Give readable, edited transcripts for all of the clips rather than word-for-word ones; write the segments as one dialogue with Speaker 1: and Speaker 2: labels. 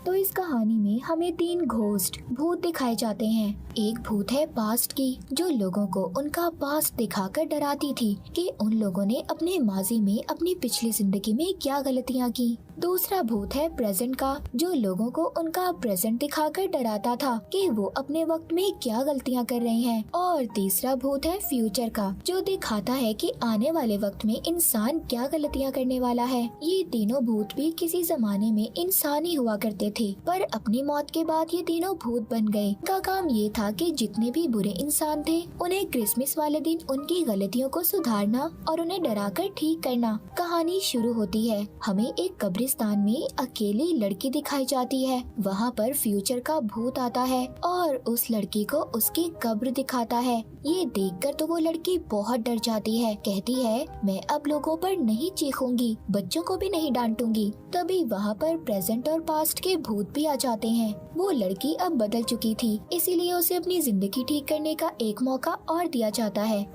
Speaker 1: तो इस कहानी में हमें 3 घोस्ट भूत दिखाए जाते हैं। एक भूत है पास्ट की, जो लोगों को उनका पास्ट दिखाकर डराती थी कि उन लोगों ने अपने माजी में अपनी पिछली जिंदगी में क्या गलतियाँ की। दूसरा भूत है प्रेजेंट का, जो लोगों को उनका प्रेजेंट दिखाकर डराता था कि वो अपने वक्त में क्या गलतियाँ कर रहे हैं। और तीसरा भूत है फ्यूचर का, जो दिखाता है कि आने वाले वक्त में इंसान क्या गलतियाँ करने वाला है। ये तीनों भूत भी किसी जमाने में इंसान ही हुआ करते थे, पर अपनी मौत के बाद ये तीनों भूत बन गए। इनका काम ये था कि जितने भी बुरे इंसान थे उन्हें क्रिसमस वाले दिन उनकी गलतियों को सुधारना और उन्हें डराकर ठीक करना। कहानी शुरू होती है, हमें एक कब्रिस्तान में अकेली लड़की दिखाई जाती है। वहाँ पर फ्यूचर का भूत आता है और उस लड़की को उसकी कब्र दिखाता है। ये देखकर तो वो लड़की बहुत डर जाती है, कहती है मैं अब लोगों पर नहीं चीखूंगी, बच्चों को भी नहीं डांटूंगी। तभी वहाँ पर प्रेजेंट और पास्ट के भूत भी आ जाते हैं। वो लड़की अब बदल चुकी थी, इसीलिए उसे अपनी जिंदगी ठीक करने का एक मौका और दिया जाता है।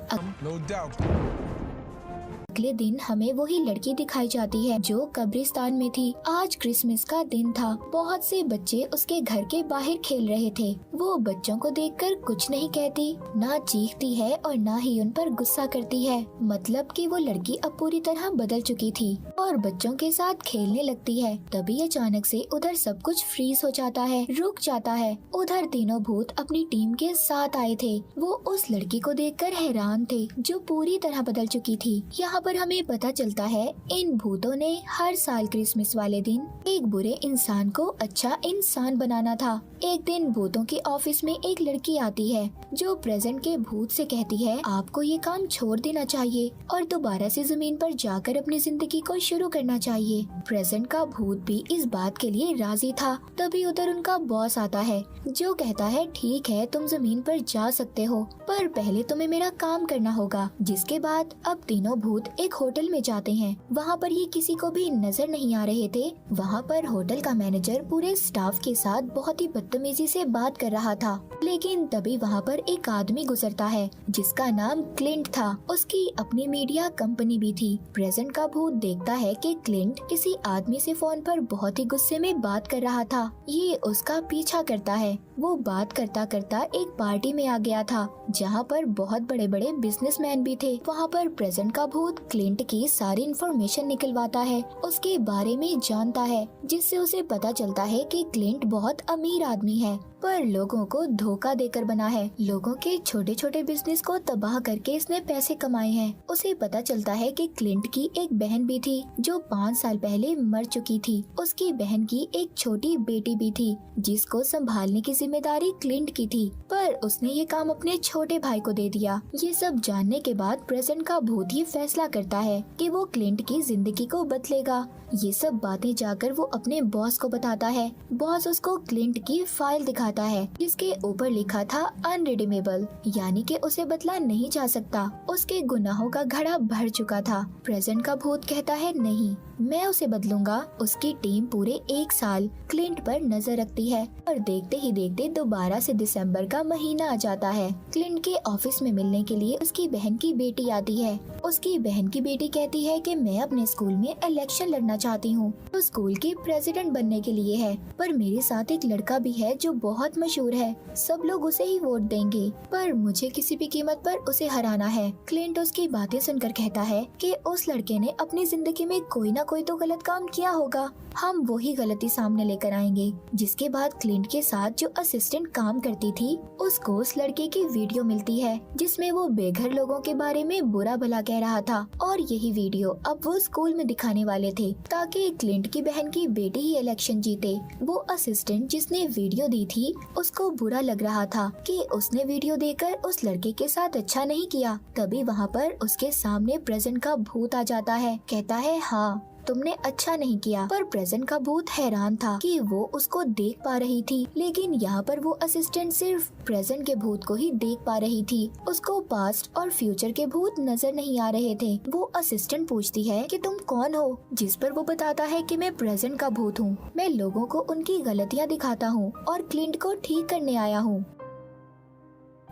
Speaker 1: अगले दिन हमें वही लड़की दिखाई जाती है जो कब्रिस्तान में थी। आज क्रिसमस का दिन था। बहुत से बच्चे उसके घर के बाहर खेल रहे थे। वो बच्चों को देखकर कुछ नहीं कहती, ना चीखती है और ना ही उन पर गुस्सा करती है। मतलब कि वो लड़की अब पूरी तरह बदल चुकी थी और बच्चों के साथ खेलने लगती है। तभी अचानक से उधर सब कुछ फ्रीज हो जाता है, रुक जाता है। उधर तीनों भूत अपनी टीम के साथ आए थे। वो उस लड़की को देखकर हैरान थे, जो पूरी तरह बदल चुकी थी। यहाँ पर हमें पता चलता है इन भूतों ने हर साल क्रिसमस वाले दिन एक बुरे इंसान को अच्छा इंसान बनाना था। एक दिन भूतों के ऑफिस में एक लड़की आती है, जो प्रेजेंट के भूत से कहती है आपको ये काम छोड़ देना चाहिए और दोबारा से जमीन पर जाकर अपनी जिंदगी को शुरू करना चाहिए। प्रेजेंट का भूत भी इस बात के लिए राजी था। तभी उधर उनका बॉस आता है, जो कहता है ठीक है तुम जमीन पर जा सकते हो, पर पहले तुम्हें मेरा काम करना होगा। जिसके बाद अब तीनों भूत एक होटल में जाते हैं। वहाँ पर ये किसी को भी नजर नहीं आ रहे थे। वहाँ पर होटल का मैनेजर पूरे स्टाफ के साथ बहुत ही बदतमीजी से बात कर रहा था। लेकिन तभी वहाँ पर एक आदमी गुजरता है, जिसका नाम क्लिंट था। उसकी अपनी मीडिया कंपनी भी थी। प्रेजेंट का भूत देखता है कि क्लिंट किसी आदमी से फोन पर बहुत ही गुस्से में बात कर रहा था। ये उसका पीछा करता है। वो बात करता करता एक पार्टी में आ गया था, जहाँ पर बहुत बड़े बड़े बिजनेसमैन भी थे। वहाँ पर प्रेजेंट का भूत क्लिंट की सारी इन्फॉर्मेशन निकलवाता है, उसके बारे में जानता है, जिससे उसे पता चलता है कि क्लिंट बहुत अमीर आदमी है, पर लोगों को धोखा देकर बना है। लोगों के छोटे छोटे बिजनेस को तबाह करके इसने पैसे कमाए हैं। उसे पता चलता है कि क्लिंट की एक बहन भी थी, जो 5 साल पहले मर चुकी थी। उसकी बहन की एक छोटी बेटी भी थी, जिसको संभालने की जिम्मेदारी क्लिंट की थी, पर उसने ये काम अपने छोटे भाई को दे दिया। ये सब जानने के बाद प्रेजेंट का भूत ये फैसला करता है कि वो क्लिंट की जिंदगी को बदलेगा। ये सब बातें जाकर वो अपने बॉस को बताता है। बॉस उसको क्लिंट की फाइल दिखाता है, जिसके ऊपर लिखा था अनरिडीमेबल, यानी कि उसे बदला नहीं जा सकता। उसके गुनाहों का घड़ा भर चुका था। प्रेजेंट का भूत कहता है नहीं, मैं उसे बदलूंगा। उसकी टीम पूरे 1 साल क्लिंट पर नजर रखती है और देखते ही देखते दोबारा से दिसंबर का महीना आ जाता है। क्लिंट के ऑफिस में मिलने के लिए उसकी बहन की बेटी आती है। उसकी बहन की बेटी कहती है कि मैं अपने स्कूल में इलेक्शन लड़ना चाहती हूँ, तो स्कूल के प्रेसिडेंट बनने के लिए है, पर मेरे साथ एक लड़का भी है जो बहुत मशहूर है, सब लोग उसे ही वोट देंगे, पर मुझे किसी भी कीमत पर उसे हराना है। क्लिंट उसकी बातें सुनकर कहता है कि उस लड़के ने अपनी जिंदगी में कोई ना कोई तो गलत काम किया होगा, हम वही गलती सामने लेकर आएंगे। जिसके बाद क्लिंट के साथ जो असिस्टेंट काम करती थी, उसको उस लड़के की वीडियो मिलती है, जिसमें वो बेघर लोगों के बारे में बुरा भला कह रहा था, और यही वीडियो अब वो स्कूल में दिखाने वाले थे, ताकि क्लिंट की बहन की बेटी ही इलेक्शन जीते। वो असिस्टेंट जिसने वीडियो दी थी, उसको बुरा लग रहा था कि उसने वीडियो देकर उस लड़के के साथ अच्छा नहीं किया। तभी वहाँ पर उसके सामने प्रेजेंट का भूत आ जाता है, कहता है हाँ तुमने अच्छा नहीं किया। पर प्रेजेंट का भूत हैरान था कि वो उसको देख पा रही थी, लेकिन यहाँ पर वो असिस्टेंट सिर्फ प्रेजेंट के भूत को ही देख पा रही थी। उसको पास्ट और फ्यूचर के भूत नजर नहीं आ रहे थे। वो असिस्टेंट पूछती है कि तुम कौन हो, जिस पर वो बताता है कि मैं प्रेजेंट का भूत हूँ, मैं लोगों को उनकी गलतियाँ दिखाता हूँ और क्लिंट को ठीक करने आया हूँ।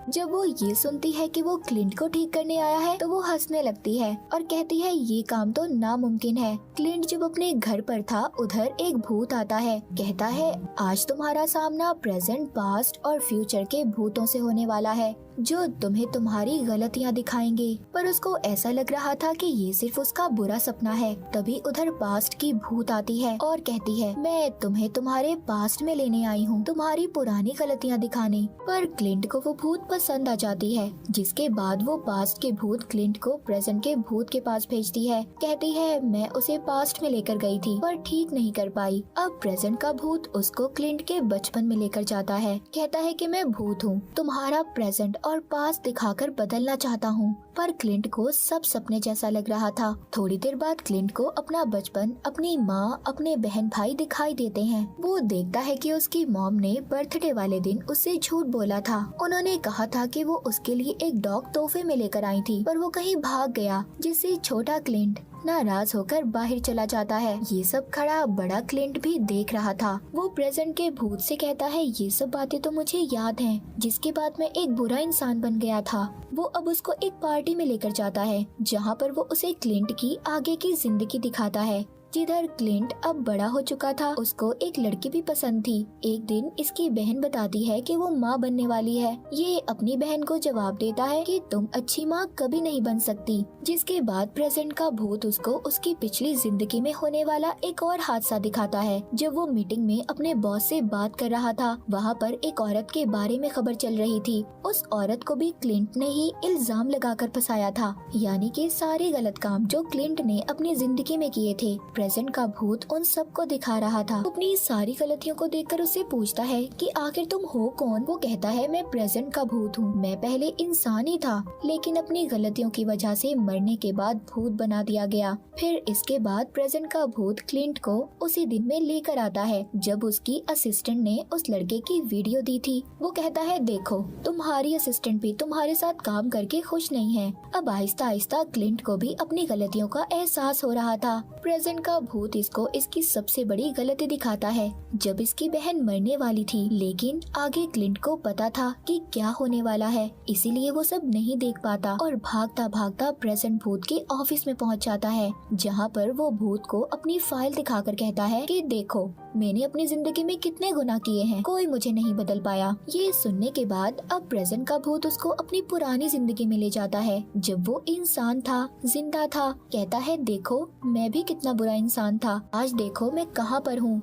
Speaker 1: जब वो ये सुनती है कि वो क्लिंट को ठीक करने आया है तो वो हंसने लगती है और कहती है ये काम तो नामुमकिन है। क्लिंट जब अपने घर पर था उधर एक भूत आता है, कहता है आज तुम्हारा सामना प्रेजेंट, पास्ट और फ्यूचर के भूतों से होने वाला है जो तुम्हें तुम्हारी गलतियाँ दिखाएंगे। पर उसको ऐसा लग रहा था कि ये सिर्फ उसका बुरा सपना है। तभी उधर पास्ट की भूत आती है और कहती है मैं तुम्हें तुम्हारे पास्ट में लेने आई हूँ, तुम्हारी पुरानी गलतियाँ दिखाने। पर क्लिंट को वो भूत पसंद आ जाती है, जिसके बाद वो पास्ट के भूत क्लिंट को प्रेजेंट के भूत के पास भेजती है। कहती है मैं उसे पास्ट में लेकर गई थी पर ठीक नहीं कर पाई। अब प्रेजेंट का भूत उसको क्लिंट के बचपन में लेकर जाता है। कहता है कि मैं भूत हूँ, तुम्हारा प्रेजेंट और पास्ट दिखाकर बदलना चाहता हूँ। पर क्लिंट को सब सपने जैसा लग रहा था। थोड़ी देर बाद क्लिंट को अपना बचपन, अपनी माँ, अपने बहन भाई दिखाई देते हैं। वो देखता है कि उसकी मॉम ने बर्थडे वाले दिन उससे झूठ बोला था। उन्होंने कहा था कि वो उसके लिए एक डॉग तोहफे में लेकर आई थी, पर वो कहीं भाग गया, जिससे छोटा क्लिंट नाराज होकर बाहर चला जाता है। ये सब खड़ा बड़ा क्लिंट भी देख रहा था। वो प्रेजेंट के भूत से कहता है ये सब बातें तो मुझे याद हैं, जिसके बाद मैं एक बुरा इंसान बन गया था। वो अब उसको एक पार्टी में लेकर जाता है जहाँ पर वो उसे क्लिंट की आगे की जिंदगी दिखाता है। जिधर क्लिंट अब बड़ा हो चुका था, उसको एक लड़की भी पसंद थी। एक दिन इसकी बहन बताती है कि वो माँ बनने वाली है। ये अपनी बहन को जवाब देता है कि तुम अच्छी माँ कभी नहीं बन सकती। जिसके बाद प्रेजेंट का भूत उसको उसकी पिछली जिंदगी में होने वाला एक और हादसा दिखाता है। जब वो मीटिंग में अपने बॉस से बात कर रहा था, वहाँ पर एक औरत के बारे में खबर चल रही थी। उस औरत को भी क्लिंट ने ही इल्जाम लगाकर फंसाया था, यानी कि सारे गलत काम जो क्लिंट ने अपनी जिंदगी में किए थे प्रेजेंट का भूत उन सबको दिखा रहा था। अपनी सारी गलतियों को देखकर उससे पूछता है कि आखिर तुम हो कौन। वो कहता है मैं प्रेजेंट का भूत हूँ, मैं पहले इंसान ही था लेकिन अपनी गलतियों की वजह से मरने के बाद भूत बना दिया गया। फिर इसके बाद प्रेजेंट का भूत क्लिंट को उसी दिन में लेकर आता है जब उसकी असिस्टेंट ने उस लड़के की वीडियो दी थी। वो कहता है देखो तुम्हारी असिस्टेंट भी तुम्हारे साथ काम करके खुश नहीं है। अब आहिस्ता आहिस्ता क्लिंट को भी अपनी गलतियों का एहसास हो रहा था। प्रेजेंट का भूत इसको इसकी सबसे बड़ी गलती दिखाता है जब इसकी बहन मरने वाली थी, लेकिन आगे क्लिंट को पता था कि क्या होने वाला है, इसीलिए वो सब नहीं देख पाता और भागता भागता प्रेजेंट भूत के ऑफिस में पहुंच जाता है, जहां पर वो भूत को अपनी फाइल दिखाकर कहता है कि देखो मैंने अपनी जिंदगी में कितने गुनाह किए हैं, कोई मुझे नहीं बदल पाया। ये सुनने के बाद अब प्रेजेंट का भूत उसको अपनी पुरानी जिंदगी में ले जाता है जब वो इंसान था, जिंदा था। कहता है देखो मैं भी कितना बुरा इंसान था, आज देखो मैं कहाँ पर हूँ।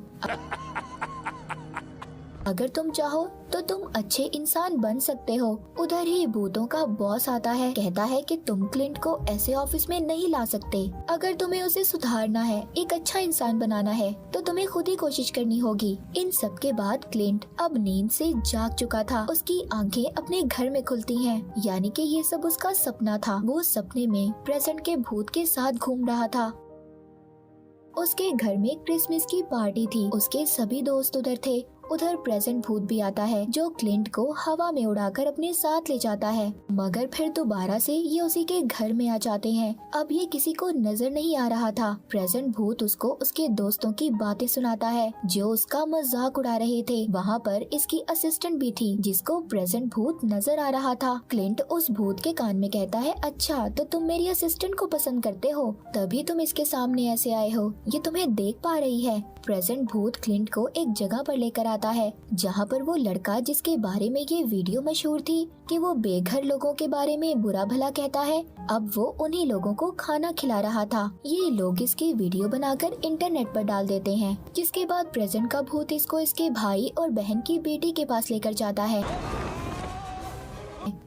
Speaker 1: अगर तुम चाहो तो तुम अच्छे इंसान बन सकते हो। उधर ही भूतों का बॉस आता है, कहता है कि तुम क्लिंट को ऐसे ऑफिस में नहीं ला सकते। अगर तुम्हें उसे सुधारना है, एक अच्छा इंसान बनाना है, तो तुम्हें खुद ही कोशिश करनी होगी। इन सब के बाद क्लिंट अब नींद से जाग चुका था। उसकी आंखें अपने घर में खुलती हैं, यानी कि ये सब उसका सपना था। वो सपने में प्रेजेंट के भूत के साथ घूम रहा था। उसके घर में क्रिसमस की पार्टी थी, उसके सभी दोस्त उधर थे। उधर प्रेजेंट भूत भी आता है जो क्लिंट को हवा में उड़ाकर अपने साथ ले जाता है, मगर फिर दोबारा से ये उसी के घर में आ जाते हैं। अब ये किसी को नजर नहीं आ रहा था। प्रेजेंट भूत उसको उसके दोस्तों की बातें सुनाता है जो उसका मजाक उड़ा रहे थे। वहाँ पर इसकी असिस्टेंट भी थी जिसको प्रेजेंट भूत नजर आ रहा था। क्लिंट उस भूत के कान में कहता है अच्छा तो तुम मेरी असिस्टेंट को पसंद करते हो, तभी तुम इसके सामने ऐसे आए हो, ये तुम्हें देख पा रही है। प्रेजेंट भूत क्लिंट को एक जगह पर लेकर आता है जहाँ पर वो लड़का जिसके बारे में ये वीडियो मशहूर थी कि वो बेघर लोगों के बारे में बुरा भला कहता है, अब वो उन्हीं लोगों को खाना खिला रहा था। ये लोग इसकी वीडियो बनाकर इंटरनेट पर डाल देते हैं, जिसके बाद प्रेजेंट का भूत इसको इसके भाई और बहन की बेटी के पास लेकर जाता है।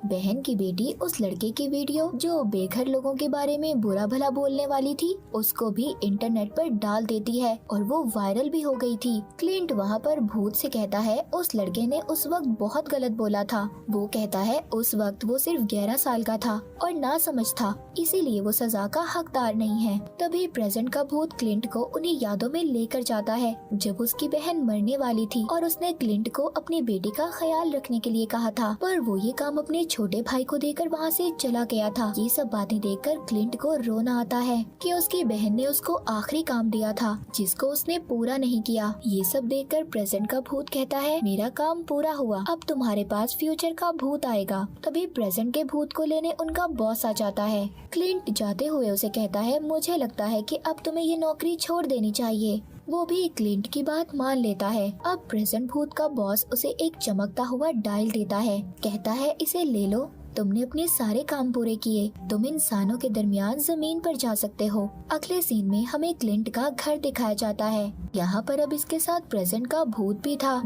Speaker 1: बहन की बेटी उस लड़के की वीडियो जो बेघर लोगों के बारे में बुरा भला बोलने वाली थी उसको भी इंटरनेट पर डाल देती है और वो वायरल भी हो गई थी। क्लिंट वहाँ पर भूत से कहता है उस लड़के ने उस वक्त बहुत गलत बोला था। वो कहता है उस वक्त वो सिर्फ 11 साल का था और ना समझ था, इसीलिए वो सजा का हकदार नहीं है। तभी प्रेजेंट का भूत क्लिंट को उन्हीं यादों में लेकर जाता है जब उसकी बहन मरने वाली थी और उसने क्लिंट को अपनी बेटी का ख्याल रखने के लिए कहा था, पर वो ये काम अपने छोटे भाई को देकर वहाँ से चला गया था। ये सब बातें देखकर क्लिंट को रोना आता है कि उसकी बहन ने उसको आखिरी काम दिया था जिसको उसने पूरा नहीं किया। ये सब देखकर प्रेजेंट का भूत कहता है मेरा काम पूरा हुआ, अब तुम्हारे पास फ्यूचर का भूत आएगा। तभी प्रेजेंट के भूत को लेने उनका बॉस आ जाता है। क्लिंट जाते हुए उसे कहता है मुझे लगता है कि अब तुम्हें ये नौकरी छोड़ देनी चाहिए। वो भी क्लिंट की बात मान लेता है। अब प्रेजेंट भूत का बॉस उसे एक चमकता हुआ डायल देता है। कहता है इसे ले लो, तुमने अपने सारे काम पूरे किए, तुम इंसानों के दरमियान जमीन पर जा सकते हो। अगले सीन में हमें क्लिंट का घर दिखाया जाता है। यहाँ पर अब इसके साथ प्रेजेंट का भूत भी था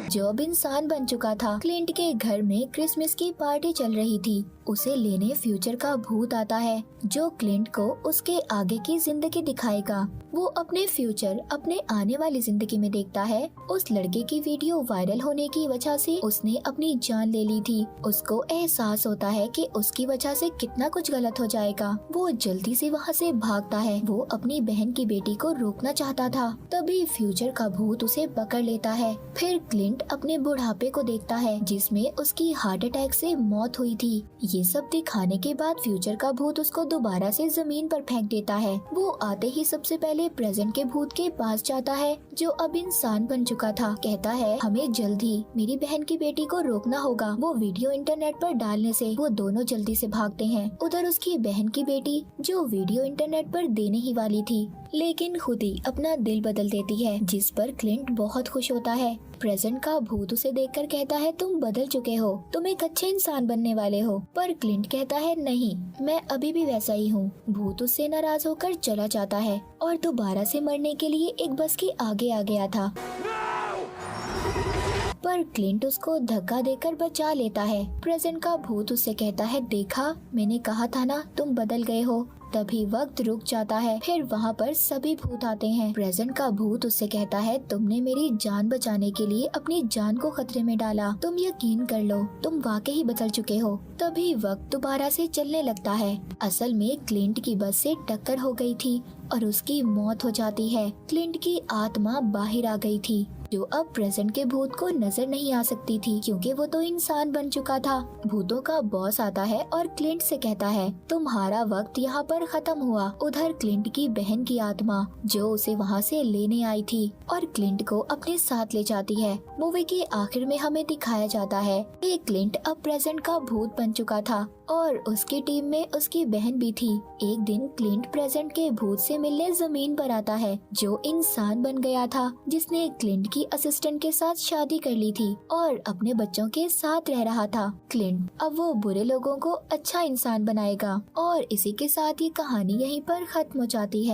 Speaker 1: जो अब इंसान बन चुका था। क्लिंट के घर में क्रिसमस की पार्टी चल रही थी। उसे लेने फ्यूचर का भूत आता है जो क्लिंट को उसके आगे की जिंदगी दिखाएगा। वो अपने फ्यूचर अपने आने वाली जिंदगी में देखता है। उस लड़के की वीडियो वायरल होने की वजह से उसने अपनी जान ले ली थी। उसको एहसास होता है कि उसकी वजह से कितना कुछ गलत हो जाएगा। वो जल्दी से वहाँ से भागता है। वो अपनी बहन की बेटी को रोकना चाहता था, तभी फ्यूचर का भूत उसे पकड़ लेता है। फिर क्लिंट अपने बुढ़ापे को देखता है जिसमें उसकी हार्ट अटैक से मौत हुई थी। ये सब दिखाने के बाद फ्यूचर का भूत उसको दोबारा से जमीन पर फेंक देता है। वो आते ही सबसे पहले प्रेजेंट के भूत के पास जाता है जो अब इंसान बन चुका था। कहता है हमें जल्दी मेरी बहन की बेटी को रोकना होगा। वो वीडियो इंटरनेट पर डालने से वो दोनों जल्दी से भागते हैं। उधर उसकी बहन की बेटी जो वीडियो इंटरनेट पर देने ही वाली थी लेकिन खुद ही अपना दिल बदल देती है, जिस पर क्लिंट बहुत खुश होता है। प्रेजेंट का भूत उसे देखकर कहता है तुम बदल चुके हो, तुम एक अच्छे इंसान बनने वाले हो। पर क्लिंट कहता है नहीं, मैं अभी भी वैसा ही हूँ। भूत उससे नाराज होकर चला जाता है और दोबारा से मरने के लिए एक बस के आगे आ गया था। पर क्लिंट उसको धक्का देकर बचा लेता है। प्रेजेंट का भूत उससे कहता है देखा, मैंने कहा था ना तुम बदल गए हो। तभी वक्त रुक जाता है। फिर वहाँ पर सभी भूत आते हैं। प्रेजेंट का भूत उससे कहता है तुमने मेरी जान बचाने के लिए अपनी जान को खतरे में डाला, तुम यकीन कर लो तुम वाकई बदल चुके हो। तभी वक्त दोबारा से चलने लगता है। असल में क्लिंट की बस से टक्कर हो गई थी और उसकी मौत हो जाती है। क्लिंट की आत्मा बाहर आ गई थी जो अब प्रेजेंट के भूत को नजर नहीं आ सकती थी क्योंकि वो तो इंसान बन चुका था। भूतों का बॉस आता है और क्लिंट से कहता है तुम्हारा वक्त यहाँ पर खत्म हुआ। उधर क्लिंट की बहन की आत्मा जो उसे वहाँ से लेने आई थी और क्लिंट को अपने साथ ले जाती है। मूवी के आखिर में हमें दिखाया जाता है कि क्लिंट अब प्रेजेंट का भूत बन चुका था और उसकी टीम में उसकी बहन भी थी। एक दिन क्लिंट प्रेजेंट के भूत से मिलने जमीन पर आता है जो इंसान बन गया था, जिसने क्लिंट की असिस्टेंट के साथ शादी कर ली थी और अपने बच्चों के साथ रह रहा था। क्लिंट अब वो बुरे लोगों को अच्छा इंसान बनाएगा और इसी के साथ ये कहानी यहीं पर खत्म हो जाती है।